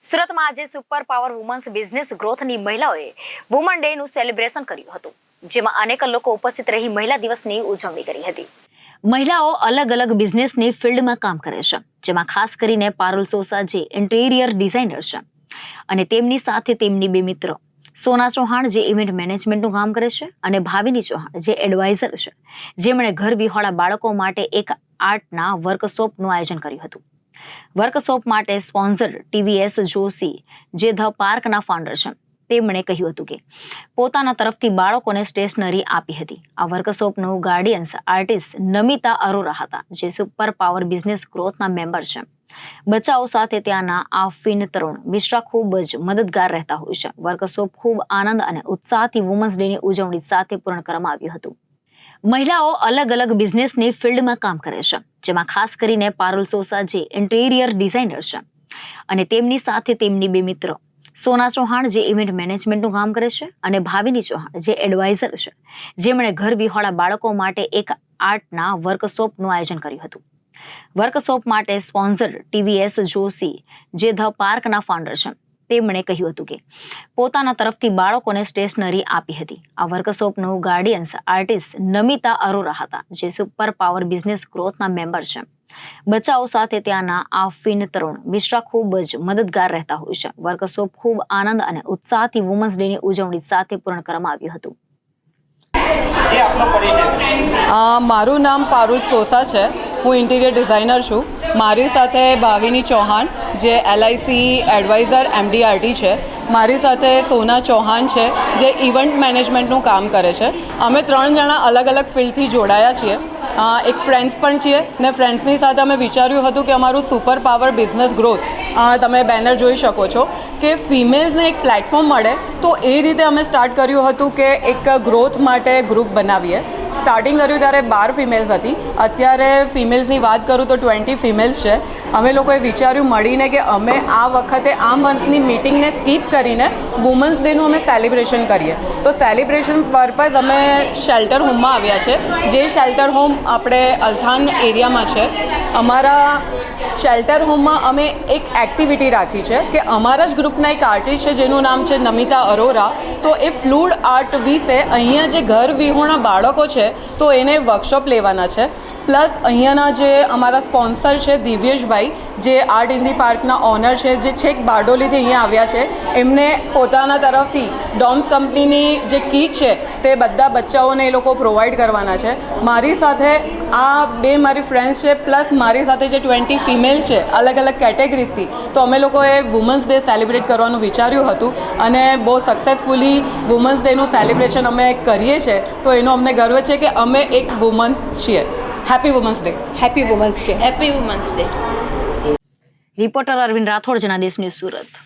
સુરતમાં આજે super power women's business ગ્રોથની મહિલાઓએ વુમન ડેનું સેલિબ્રેશન કર્યું હતું, જેમાં અનેક લોકો ઉપસ્થિત રહી મહિલા દિવસની ઉજવણી કરી હતી. મહિલાઓ અલગ અલગ બિઝનેસની ફિલ્ડમાં કામ કરે છે, જેમાં ખાસ કરીને પારુલ સોસા જે ઇન્ટિરિયર ડિઝાઇનર છે અને તેમની સાથે તેમની બે મિત્ર સોના ચૌહાણ જે ઇવેન્ટ મેનેજમેન્ટનું કામ કરે છે અને ભાવિની ચૌહાણ જે એડવાઇઝર છે, જેમણે ઘર વિહોણા બાળકો માટે એક આર્ટના વર્કશોપનું આયોજન કર્યું હતું. વર્કશોપ માટે સ્પોન્સર ટીવીએસ જોશી જે ધ પાર્કના ફાઉન્ડર છે, તેમણે કહ્યું હતું કે પોતાના તરફથી બાળકોને સ્ટેશનરી આપી હતી. આ વર્કશોપનું ગાર્ડિયન્સ આર્ટિસ્ટ નમિતા અરોરા હતા, જે સુપર પાવર બિઝનેસ ગ્રોથના મેમ્બર છે. બચ્ચાઓ સાથે ત્યાંના આફીન તરુણ મિશ્રા ખૂબ જ મદદગાર રહેતા હોય છે. વર્કશોપ ખૂબ આનંદ અને ઉત્સાહથી વુમન્સ ડેની ઉજવણી સાથે પૂર્ણ કરવામાં આવ્યું હતું. મહિલાઓ અલગ અલગ બિઝનેસની ફિલ્ડમાં કામ કરે છે, જેમાં ખાસ કરીને પારુલ સોસા જે ઇન્ટિરિયર ડિઝાઇનર છે અને તેમની સાથે તેમની બે મિત્ર સોના ચૌહાણ જે ઇવેન્ટ મેનેજમેન્ટનું કામ કરે છે અને ભાવિની ચૌહાણ જે એડવાઇઝર છે, જેમણે ઘર વિહોણા બાળકો માટે એક આર્ટના વર્કશોપનું આયોજન કર્યું હતું. વર્કશોપ માટે સ્પોન્સર ટીવીએસ જોશી જે ધ પાર્કના ફાઉન્ડર છે, તેમણે કહ્યું હતું કે પોતાના તરફથી બાળકોને સ્ટેશનરી આપી હતી. આ વર્કશોપનું ગાર્ડિયન્સ આર્ટિસ્ટ નમિતા અરોરા હતા, જે સુપર પાવર બિઝનેસ ગ્રોથના મેમ્બર છે. બચ્ચાઓ સાથે ત્યાંના આફીન તરુણ મિશ્રા ખૂબ જ મદદગાર રહેતા હોય છે. વર્કશોપ ખૂબ આનંદ અને ઉત્સાહથી વુમન્સ ડેની ઉજવણી સાથે પૂર્ણ કરવામાં આવ્યું હતું. મારું નામ પારુલ સોસા છે. હું ઇન્ટિરિયર ડિઝાઇનર છું. મારી સાથે ભાવિની ચૌહાણ જે LIC એડવાઇઝર MDRT છે. મારી સાથે સોના ચૌહાણ છે જે ઇવેન્ટ મેનેજમેન્ટનું કામ કરે છે. અમે 3 જણા અલગ અલગ ફિલ્ડથી જોડાયા છીએ. એક ફ્રેન્ડ્સ પણ છીએ ને ફ્રેન્ડ્સની સાથે અમે વિચાર્યું હતું કે અમારું સુપર પાવર બિઝનેસ ગ્રોથ, તમે બેનર જોઈ શકો છો કે ફિમેલ્સને એક પ્લેટફોર્મ મળે, તો એ રીતે અમે સ્ટાર્ટ કર્યું હતું કે એક ગ્રોથ માટે ગ્રુપ બનાવીએ. સ્ટાર્ટિંગ કર્યું ત્યારે 12 ફિમેલ્સ હતી. અત્યારે ફિમેલ્સની વાત કરું તો 20 ફિમેલ્સ છે. અમે લોકોએ વિચાર્યું મળીને કે અમે આ વખતે આ મંથની મિટિંગને સ્કીપ કરીને વુમન્સ ડેનું અમે સેલિબ્રેશન કરીએ. તો સેલિબ્રેશન પર્પઝ અમે શેલ્ટર હોમમાં આવ્યા છે, જે શેલ્ટર હોમ આપણે અલથાણ એરિયામાં છે. અમારા શેલ્ટર હોમમાં અમે એક એક્ટિવિટી રાખી છે કે અમારા જ ગ્રુપના એક આર્ટિસ્ટ છે જેનું નામ છે નમિતા અરોરા. તો એ ફ્લૂડ આર્ટ વિશે અહીંયા જે ઘર વિહોણા બાળકો છે તો એને વર્કશોપ લેવાના છે. પ્લસ અહીંયાના જે અમારા સ્પોન્સર છે દિવ્યેશભાઈ જે આર્ટ ઇન ધી પાર્કના ઓનર છે, જે છેક બારડોલીથી અહીંયા આવ્યા છે, એમને પોતાના તરફથી ડોમ્સ કંપનીની જે કીટ છે તે બધા બચ્ચાઓને એ લોકો પ્રોવાઈડ કરવાના છે. મારી સાથે આ 2 મારી ફ્રેન્ડ્સ છે, પ્લસ મારી સાથે જે 20 ફિમેલ છે અલગ અલગ કેટેગરીઝથી. તો અમે લોકોએ વુમન્સ ડે સેલિબ્રેટ કરવાનું વિચાર્યું હતું અને બહુ સક્સેસફુલી વુમન્સ ડેનું સેલિબ્રેશન અમે કરીએ છીએ. તો એનો અમને ગર્વ છે કે અમે એક વુમન છીએ. Happy women's day. Happy women's day. Happy women's day. Reporter Arvind Rathod, Janadesh news, Surat.